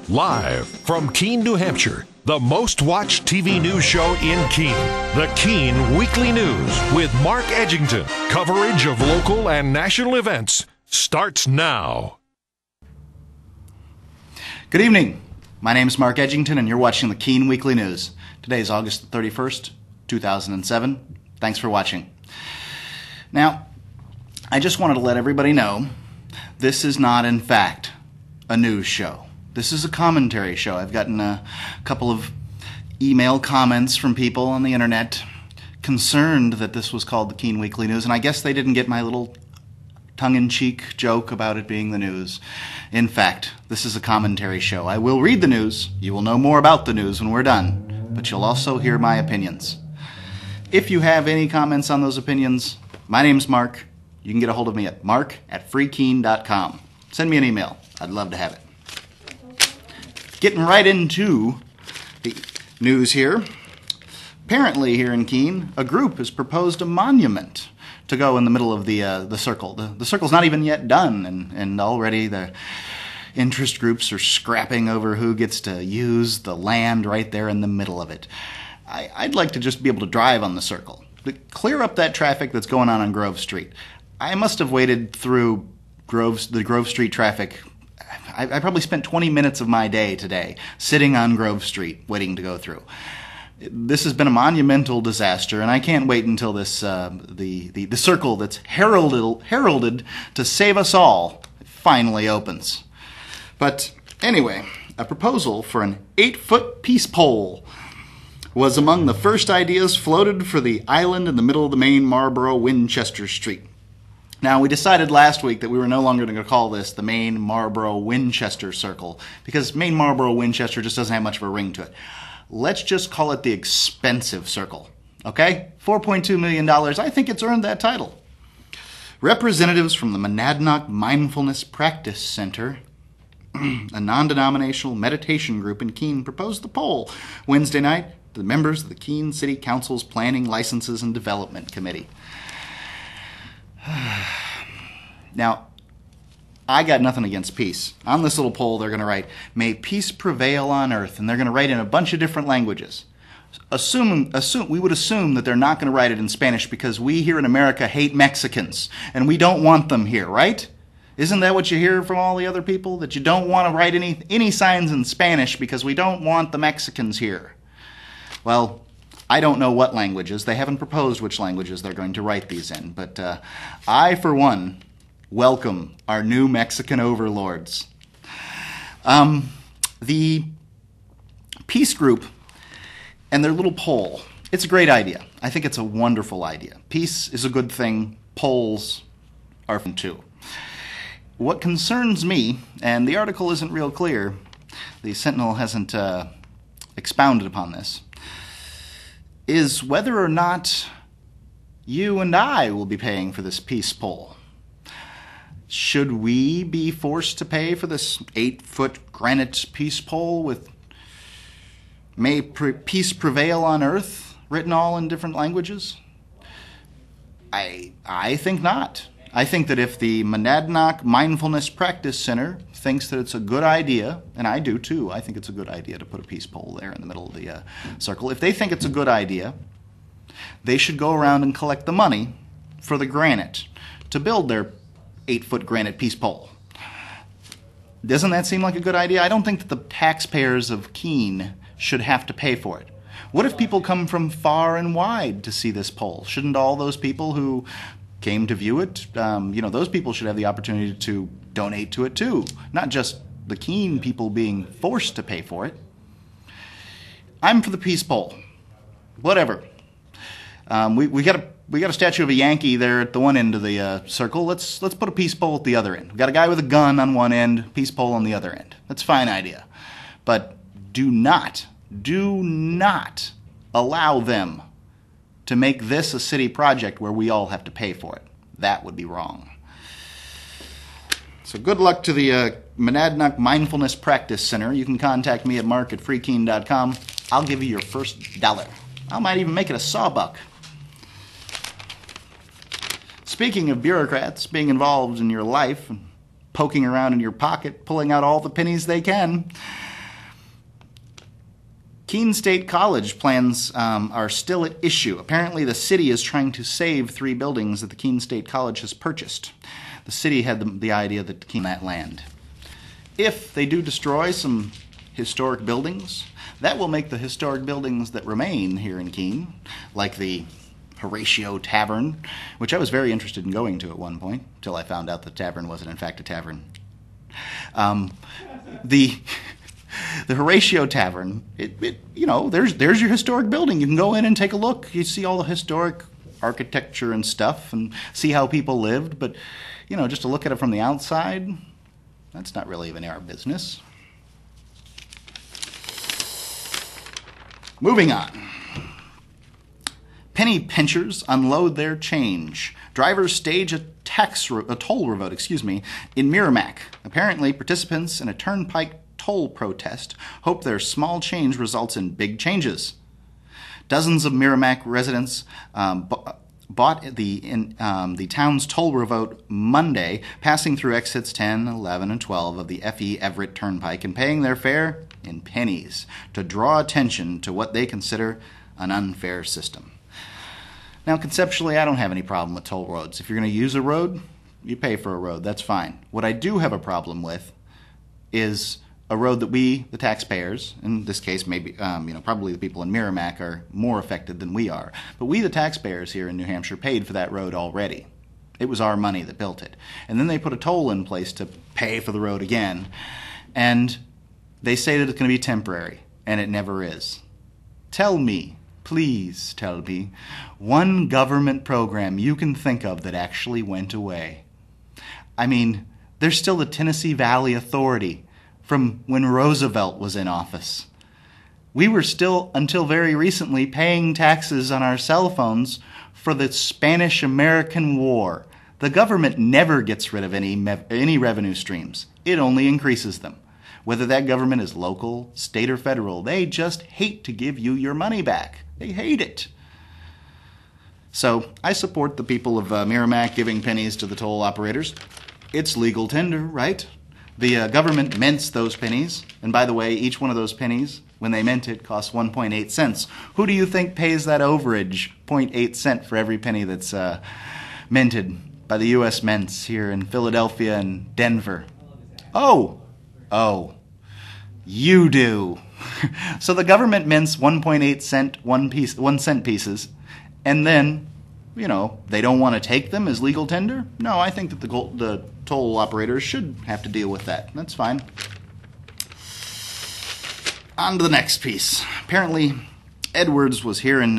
Live from Keene, New Hampshire, the most watched TV news show in Keene, the Keene Weekly News with Mark Edgington. Coverage of local and national events starts now. Good evening. My name is Mark Edgington, and you're watching the Keene Weekly News. Today is August 31st, 2007. Thanks for watching. Now, I just wanted to let everybody know this is not, in fact, a news show. This is a commentary show. I've gotten a couple of email comments from people on the internet concerned that this was called the Keene Weekly News, and I guess they didn't get my little tongue-in-cheek joke about it being the news. In fact, this is a commentary show. I will read the news. You will know more about the news when we're done, but you'll also hear my opinions. If you have any comments on those opinions, my name's Mark. You can get a hold of me at mark@freekeene.com. Send me an email. I'd love to have it. Getting right into the news here. Apparently here in Keene, a group has proposed a monument to go in the middle of the circle. The circle's not even yet done, and already the interest groups are scrapping over who gets to use the land right there in the middle of it. I'd like to just be able to drive on the circle. To clear up that traffic that's going on Grove Street. I must have waited through the Grove Street traffic. I probably spent 20 minutes of my day today sitting on Grove Street waiting to go through. This has been a monumental disaster, and I can't wait until this the circle that's heralded to save us all finally opens. But anyway, a proposal for an 8-foot peace pole was among the first ideas floated for the island in the middle of the main Marlboro-Winchester Street. Now, we decided last week that we were no longer going to call this the Main Marlboro-Winchester Circle, because Main Marlboro-Winchester just doesn't have much of a ring to it. Let's just call it the Expensive Circle, okay? $4.2 million, I think it's earned that title. Representatives from the Monadnock Mindfulness Practice Center, a non-denominational meditation group in Keene, proposed the poll Wednesday night to the members of the Keene City Council's Planning, Licenses, and Development Committee. Now, I got nothing against peace. On this little poll, they're going to write, "May peace prevail on earth," and they're going to write in a bunch of different languages. We would assume that they're not going to write it in Spanish because we here in America hate Mexicans, and we don't want them here, right? Isn't that what you hear from all the other people? That you don't want to write any signs in Spanish because we don't want the Mexicans here. Well, I don't know what languages. They haven't proposed which languages they're going to write these in. But I, for one, welcome our new Mexican overlords. The peace group and their little poll, it's a great idea. I think it's a wonderful idea. Peace is a good thing. Polls are fun too. What concerns me, and the article isn't real clear, the Sentinel hasn't expounded upon this, is whether or not you and I will be paying for this peace pole. Should we be forced to pay for this 8-foot granite peace pole with "May peace prevail on earth" written all in different languages? I think not. I think that if the Monadnock Mindfulness Practice Center thinks that it's a good idea, and I do too, I think it's a good idea to put a peace pole there in the middle of the circle. If they think it's a good idea, they should go around and collect the money for the granite to build their 8-foot granite peace pole. Doesn't that seem like a good idea? I don't think that the taxpayers of Keene should have to pay for it. What if people come from far and wide to see this pole? Shouldn't all those people who came to view it, those people should have the opportunity to donate to it too, not just the Keene people being forced to pay for it. I'm for the peace pole. Whatever. We got a statue of a Yankee there at the one end of the circle. Let's put a peace pole at the other end. We got a guy with a gun on one end, peace pole on the other end. That's a fine idea. But do not allow them to make this a city project where we all have to pay for it. That would be wrong. So good luck to the Monadnock Mindfulness Practice Center. You can contact me at mark@freekeene.com. I'll give you your first $1. I might even make it a sawbuck. Speaking of bureaucrats being involved in your life and poking around in your pocket, pulling out all the pennies they can, Keene State College plans are still at issue. Apparently, the city is trying to save 3 buildings that the Keene State College has purchased. The city had the idea that Keene that land. If they do destroy some historic buildings, that will make the historic buildings that remain here in Keene, like the Horatio Tavern, which I was very interested in going to at one point, until I found out the tavern wasn't in fact a tavern. The Horatio Tavern, there's your historic building. You can go in and take a look. You see all the historic architecture and stuff and see how people lived, but, just to look at it from the outside, that's not really even our business. Moving on. Penny pinchers unload their change. Drivers stage a toll revote, in Merrimack. Apparently, participants in a turnpike toll protest hope their small change results in big changes. Dozens of Merrimack residents bought the town's toll revote Monday, passing through exits 10, 11, and 12 of the F.E. Everett Turnpike and paying their fare in pennies to draw attention to what they consider an unfair system. Now, conceptually, I don't have any problem with toll roads. If you're going to use a road, you pay for a road. That's fine. What I do have a problem with is a road that we, the taxpayers, in this case, maybe, probably the people in Merrimack are more affected than we are. But we, the taxpayers here in New Hampshire, paid for that road already. It was our money that built it. And then they put a toll in place to pay for the road again. And they say that it's going to be temporary, and it never is. Tell me, please tell me, one government program you can think of that actually went away. I mean, there's still the Tennessee Valley Authority from when Roosevelt was in office. We were still, until very recently, paying taxes on our cell phones for the Spanish-American War. The government never gets rid of any revenue streams. It only increases them. Whether that government is local, state, or federal, they just hate to give you your money back. They hate it. So I support the people of Merrimack giving pennies to the toll operators. It's legal tender, right? The government mints those pennies. And by the way, each one of those pennies, when they mint it, costs 1.8 cents. Who do you think pays that overage, 0.8 cent for every penny that's minted by the U.S. mints here in Philadelphia and Denver? Oh, you do. So the government mints 1.8 cent, 1 cent pieces, and then, they don't want to take them as legal tender? No, I think that the toll operators should have to deal with that. That's fine. On to the next piece. Apparently, Edwards was here in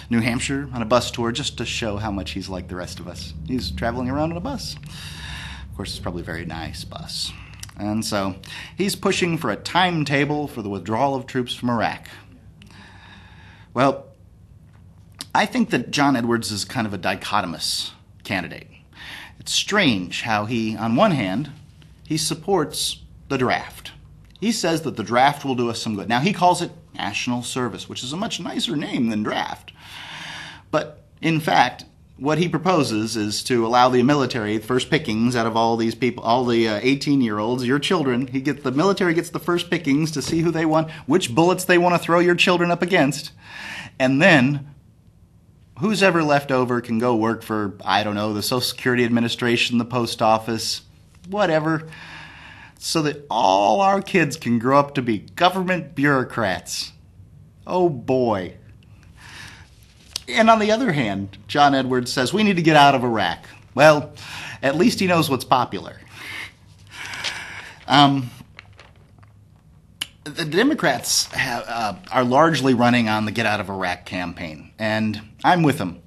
New Hampshire on a bus tour just to show how much he's like the rest of us. He's traveling around in a bus. Of course, it's probably a very nice bus. And so he's pushing for a timetable for the withdrawal of troops from Iraq. Well, I think that John Edwards is kind of a dichotomous candidate. It's strange how he, on one hand, he supports the draft. He says that the draft will do us some good. Now, he calls it national service, which is a much nicer name than draft. But, in fact, what he proposes is to allow the military first pickings out of all these people, all the 18-year-olds, your children. The military gets the first pickings to see who they want, which bullets they want to throw your children up against. And then who's ever left over can go work for, I don't know, the Social Security Administration, the post office, whatever, so that all our kids can grow up to be government bureaucrats. Oh, boy. And on the other hand, John Edwards says we need to get out of Iraq. Well, at least he knows what's popular. The Democrats are largely running on the Get Out of Iraq campaign, and I'm with them.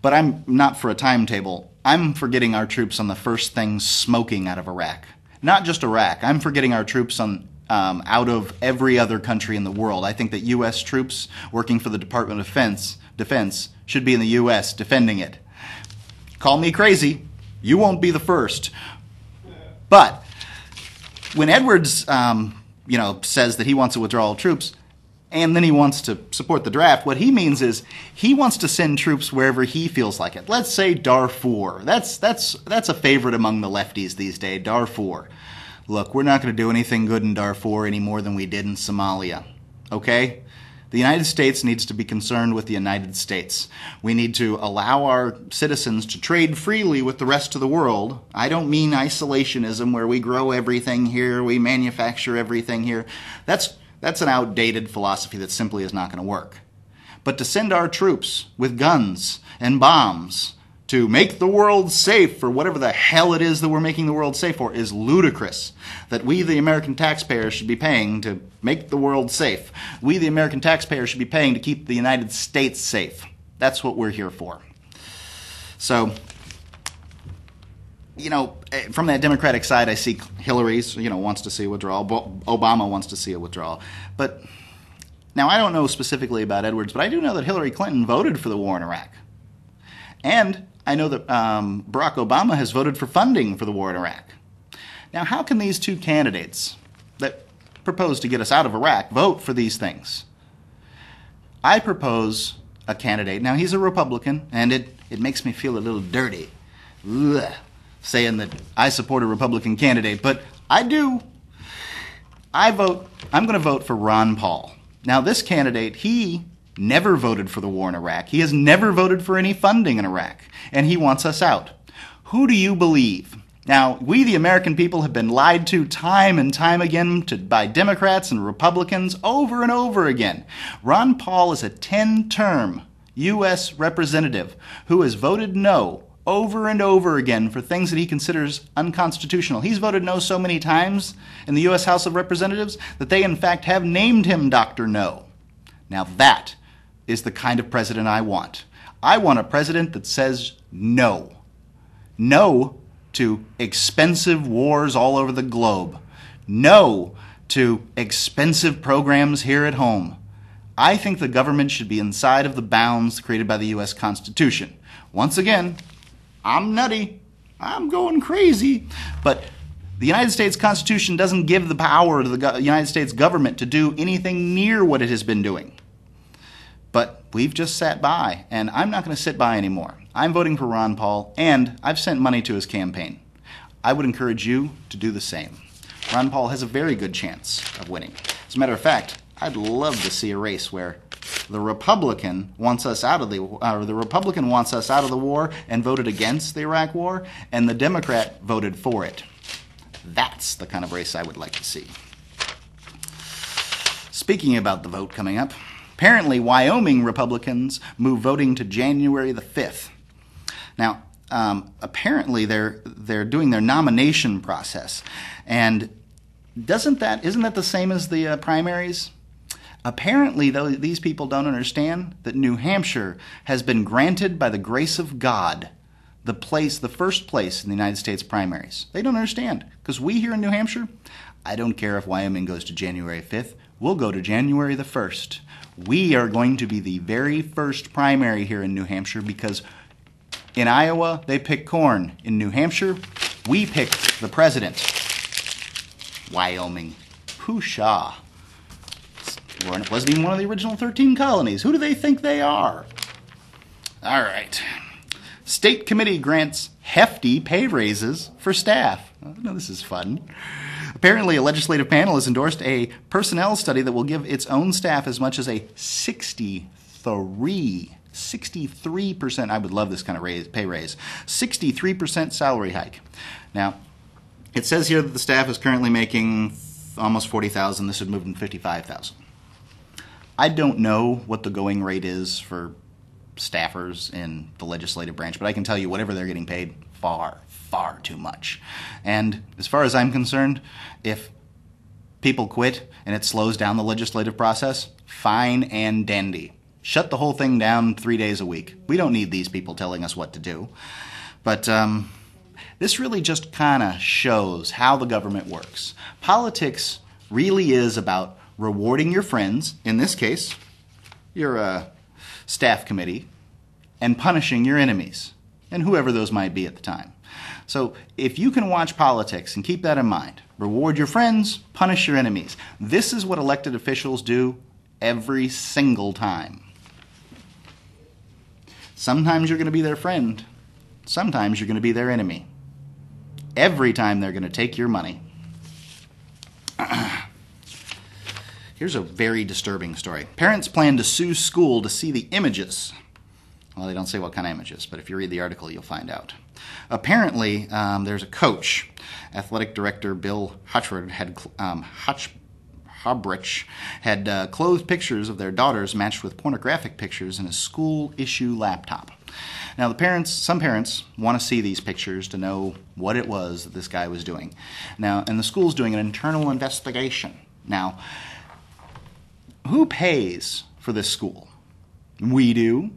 But I'm not for a timetable. I'm for getting our troops on the first thing smoking out of Iraq. Not just Iraq. I'm for getting our troops on out of every other country in the world. I think that U.S. troops working for the Department of Defense should be in the U.S. defending it. Call me crazy. You won't be the first. But when Edwards says that he wants to withdraw all troops, and then he wants to support the draft, what he means is he wants to send troops wherever he feels like it. Let's say Darfur. That's a favorite among the lefties these days, Darfur. Look, we're not going to do anything good in Darfur any more than we did in Somalia. Okay? The United States needs to be concerned with the United States. We need to allow our citizens to trade freely with the rest of the world. I don't mean isolationism where we grow everything here, we manufacture everything here. That's an outdated philosophy that simply is not going to work. But to send our troops with guns and bombs to make the world safe for whatever the hell it is that we're making the world safe for is ludicrous. That we, the American taxpayers, should be paying to make the world safe. We, the American taxpayers, should be paying to keep the United States safe. That's what we're here for. So, from that Democratic side, I see Hillary's, wants to see a withdrawal. Obama wants to see a withdrawal. But now, I don't know specifically about Edwards, but I do know that Hillary Clinton voted for the war in Iraq. And I know that Barack Obama has voted for funding for the war in Iraq. Now, how can these two candidates that propose to get us out of Iraq vote for these things? I propose a candidate. Now, he's a Republican, and it makes me feel a little dirty saying that I support a Republican candidate, but I do. I'm going to vote for Ron Paul. Now, this candidate, he never voted for the war in Iraq. He has never voted for any funding in Iraq, and he wants us out. Who do you believe? Now, we, the American people, have been lied to time and time again by Democrats and Republicans over and over again. Ron Paul is a 10-term U.S. representative who has voted no over and over again for things that he considers unconstitutional. He's voted no so many times in the U.S. House of Representatives that they, in fact, have named him Dr. No. Now, that is the kind of president I want. I want a president that says no. No to expensive wars all over the globe. No to expensive programs here at home. I think the government should be inside of the bounds created by the U.S. Constitution. Once again, I'm nutty. I'm going crazy. But the United States Constitution doesn't give the power to the United States government to do anything near what it has been doing. But we've just sat by, and I'm not going to sit by anymore. I'm voting for Ron Paul, and I've sent money to his campaign. I would encourage you to do the same. Ron Paul has a very good chance of winning. As a matter of fact, I'd love to see a race where the Republican wants us out of the war and voted against the Iraq War, and the Democrat voted for it. That's the kind of race I would like to see. Speaking about the vote coming up, apparently Wyoming Republicans move voting to January the 5th. Now, apparently they're doing their nomination process, and isn't that the same as the primaries? Apparently, though, these people don't understand that New Hampshire has been granted by the grace of God the first place in the United States primaries. They don't understand, because we here in New Hampshire, I don't care if Wyoming goes to January 5th, we'll go to January the 1st. We are going to be the very first primary here in New Hampshire, because in Iowa, they pick corn. In New Hampshire, we pick the president. Wyoming. Pooh-shah. It wasn't even one of the original 13 colonies. Who do they think they are? All right. State committee grants hefty pay raises for staff. Oh, no, this is fun. Apparently, a legislative panel has endorsed a personnel study that will give its own staff as much as a 63%, I would love this kind of pay raise, 63% salary hike. Now, it says here that the staff is currently making almost $40,000. This would move them to $55,000. I don't know what the going rate is for staffers in the legislative branch, but I can tell you whatever they're getting paid, far, far too much. And as far as I'm concerned, if people quit and it slows down the legislative process, fine and dandy. Shut the whole thing down 3 days a week. We don't need these people telling us what to do. But this really just kind of shows how the government works. Politics really is about rewarding your friends, in this case, your staff committee, and punishing your enemies, and whoever those might be at the time. So if you can watch politics and keep that in mind, reward your friends, punish your enemies. This is what elected officials do every single time. Sometimes you're going to be their friend. Sometimes you're going to be their enemy. Every time they're going to take your money. Here's a very disturbing story. Parents plan to sue school to see the images. Well, they don't say what kind of images, but if you read the article, you'll find out. Apparently, there's a coach, athletic director Bill Hutchford Hubrich had clothed pictures of their daughters matched with pornographic pictures in a school-issue laptop. Now, some parents want to see these pictures to know what it was that this guy was doing. Now, and the school's doing an internal investigation. Now, who pays for this school? We do.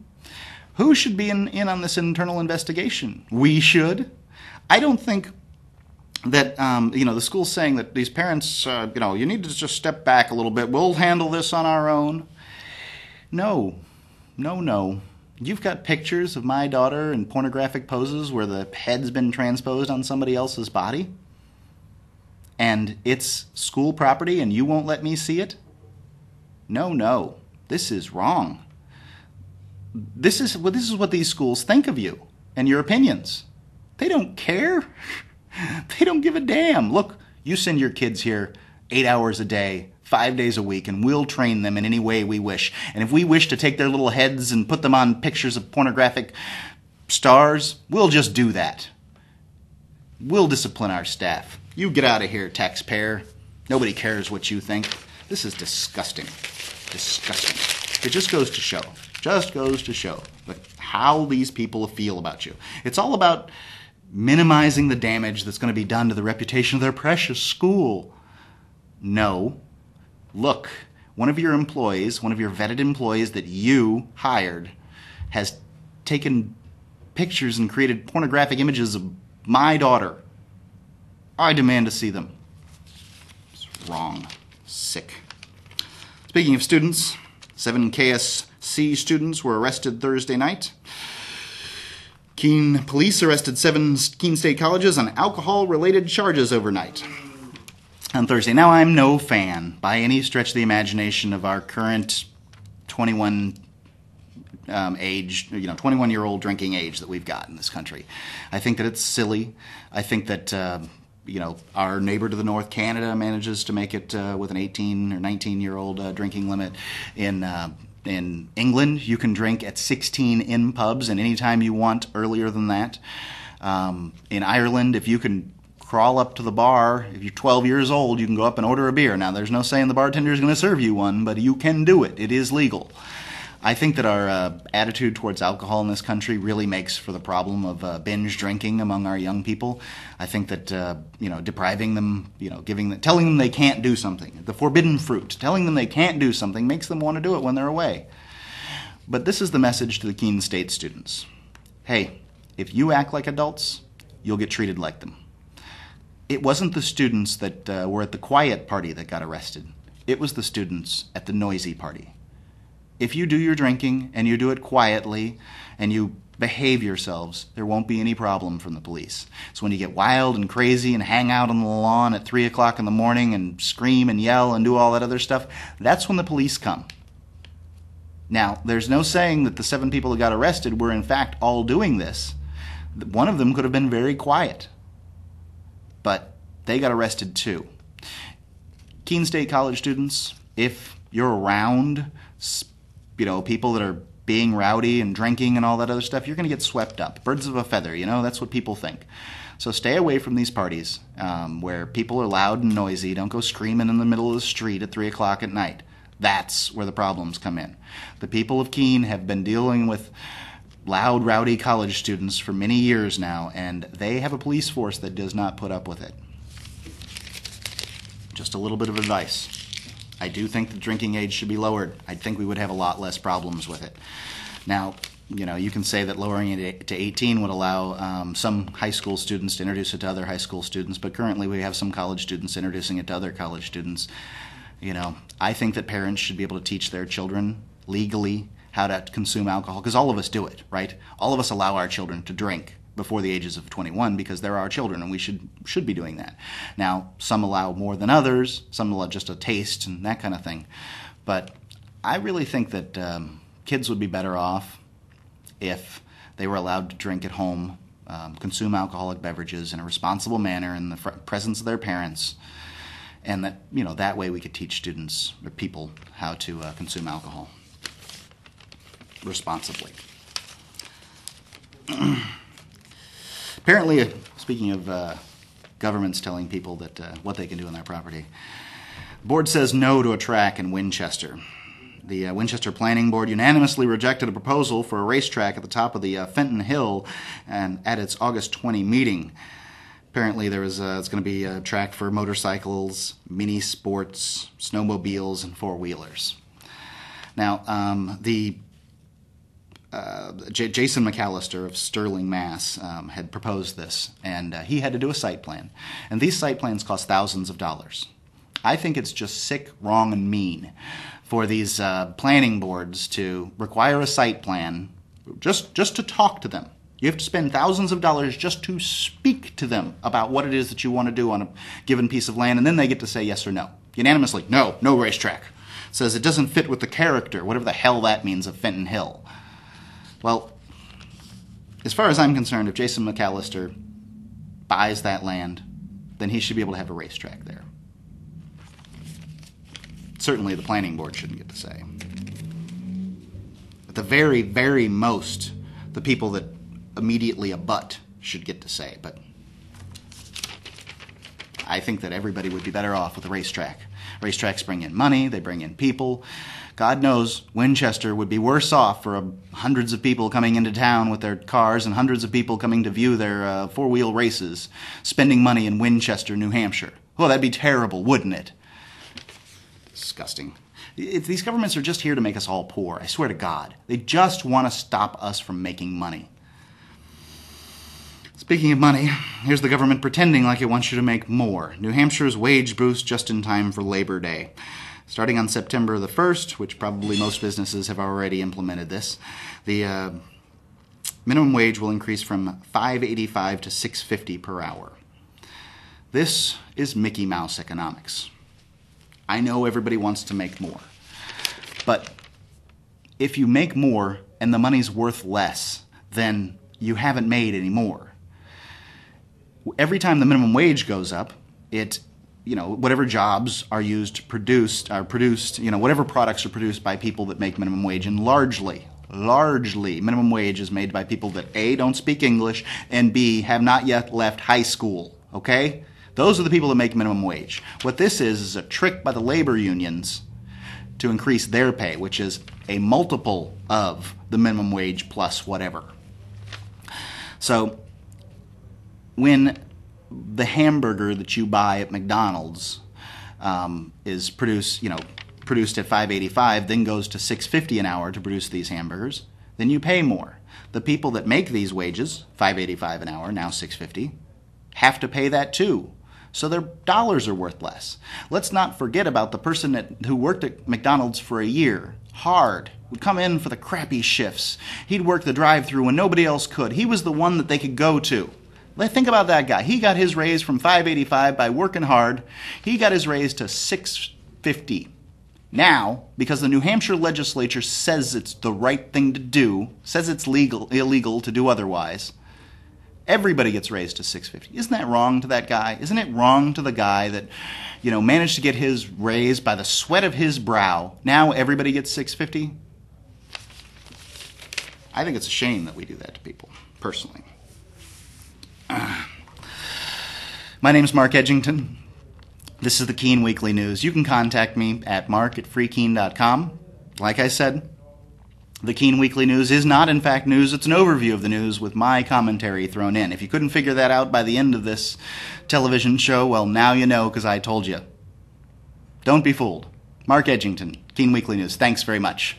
Who should be in on this internal investigation? We should. I don't think that, the school's saying that these parents, you need to just step back a little bit. We'll handle this on our own. No. You've got pictures of my daughter in pornographic poses where the head's been transposed on somebody else's body, and it's school property and you won't let me see it? No. This is wrong. This is what these schools think of you and your opinions. They don't care. They don't give a damn. Look, you send your kids here 8 hours a day, 5 days a week, and we'll train them in any way we wish. And if we wish to take their little heads and put them on pictures of pornographic stars, we'll just do that. We'll discipline our staff. You get out of here, taxpayer. Nobody cares what you think. This is disgusting. Disgusting. It just goes to show. How these people feel about you. It's all about minimizing the damage that's going to be done to the reputation of their precious school. No. Look, one of your vetted employees that you hired has taken pictures and created pornographic images of my daughter. I demand to see them. It's wrong. Sick. Speaking of students, 7 KSC students were arrested Thursday night. Keene police arrested 7 Keene State colleges on alcohol-related charges overnight on Thursday. Now, I'm no fan, by any stretch of the imagination, of our current 21-year-old drinking age that we've got in this country. I think that it's silly. I think that our neighbor to the north, Canada, manages to make it with an 18 or 19-year-old drinking limit. In England, you can drink at 16 in pubs and any time you want earlier than that. In Ireland, if you can crawl up to the bar, if you're 12 years old, you can go up and order a beer. Now, there's no saying the bartender is going to serve you one, but you can do it. It is legal. I think that our attitude towards alcohol in this country really makes for the problem of binge drinking among our young people. I think that depriving them, telling them they can't do something, the forbidden fruit, telling them they can't do something makes them want to do it when they're away. But this is the message to the Keene State students. Hey, if you act like adults, you'll get treated like them. It wasn't the students that were at the quiet party that got arrested. It was the students at the noisy party. If you do your drinking and you do it quietly and you behave yourselves, there won't be any problem from the police. It's when you get wild and crazy and hang out on the lawn at 3 o'clock in the morning and scream and yell and do all that other stuff, that's when the police come. Now, there's no saying that the 7 people that got arrested were in fact all doing this. One of them could have been very quiet, but they got arrested too. Keene State College students, if you're around people that are being rowdy and drinking and all that other stuff, you're going to get swept up. Birds of a feather, that's what people think. So stay away from these parties where people are loud and noisy. Don't go screaming in the middle of the street at 3 o'clock at night. That's where the problems come in. The people of Keene have been dealing with loud, rowdy college students for many years now, and they have a police force that does not put up with it. Just a little bit of advice. I do think the drinking age should be lowered. I think we would have a lot less problems with it. Now, you can say that lowering it to 18 would allow some high school students to introduce it to other high school students, but currently we have some college students introducing it to other college students. I think that parents should be able to teach their children legally how to consume alcohol, because all of us do it, right? All of us allow our children to drink before the ages of 21 because they're our children and we should be doing that. Now, some allow more than others, some allow just a taste and that kind of thing. But I really think that kids would be better off if they were allowed to drink at home, consume alcoholic beverages in a responsible manner in the presence of their parents, and that, you know, that way we could teach students or people how to consume alcohol responsibly. Apparently, speaking of governments telling people that what they can do on their property, the board says no to a track in Winchester. The Winchester Planning Board unanimously rejected a proposal for a racetrack at the top of the Fenton Hill and at its August 20 meeting. Apparently, it's going to be a track for motorcycles, mini sports, snowmobiles, and four-wheelers. Now, Jason McAllister of Sterling, Mass. Had proposed this, and he had to do a site plan. And these site plans cost thousands of dollars. I think it's just sick, wrong, and mean for these planning boards to require a site plan just to talk to them. You have to spend thousands of dollars just to speak to them about what it is that you want to do on a given piece of land, and then they get to say yes or no. Unanimously, no racetrack. Says it doesn't fit with the character, whatever the hell that means, of Fenton Hill. Well, as far as I'm concerned, if Jason McAllister buys that land, then he should be able to have a racetrack there. Certainly the planning board shouldn't get to say. At the very, very most, the people that immediately abut should get to say, but I think that everybody would be better off with a racetrack. Racetracks bring in money, they bring in people. God knows Winchester would be worse off for hundreds of people coming into town with their cars and hundreds of people coming to view their four-wheel races, spending money in Winchester, New Hampshire. Oh, that'd be terrible, wouldn't it? Disgusting. These governments are just here to make us all poor, I swear to God. They just want to stop us from making money. Speaking of money, here's the government pretending like it wants you to make more. New Hampshire's wage boost just in time for Labor Day. Starting on September the 1st, which probably most businesses have already implemented this, the minimum wage will increase from $5.85 to $6.50 per hour. This is Mickey Mouse economics. I know everybody wants to make more, but if you make more and the money's worth less, then you haven't made any more. Every time the minimum wage goes up, whatever jobs are produced, whatever products are produced by people that make minimum wage, and largely minimum wage is made by people that A, don't speak English, and B, have not yet left high school, okay? Those are the people that make minimum wage. What this is a trick by the labor unions to increase their pay, which is a multiple of the minimum wage plus whatever. So when the hamburger that you buy at McDonald's is produced at $5.85, then goes to $6.50 an hour to produce these hamburgers, then you pay more. The people that make these wages, $5.85 an hour, now $6.50, have to pay that too. So their dollars are worth less. Let's not forget about the person who worked at McDonald's for a year, hard, would come in for the crappy shifts. He'd work the drive-thru when nobody else could. He was the one that they could go to. Think about that guy. He got his raise from $5.85 by working hard. He got his raise to $6.50. Now, because the New Hampshire legislature says it's the right thing to do, says it's illegal to do otherwise, everybody gets raised to $6.50. Isn't that wrong to that guy? Isn't it wrong to the guy that, managed to get his raise by the sweat of his brow? Now everybody gets $6.50? I think it's a shame that we do that to people, personally. My name is Mark Edgington. This is the Keene Weekly News. You can contact me at mark@freekeene.com. Like I said, the Keene Weekly News is not, in fact, news. It's an overview of the news with my commentary thrown in. If you couldn't figure that out by the end of this television show, well, now you know, because I told you. Don't be fooled. Mark Edgington, Keene Weekly News. Thanks very much.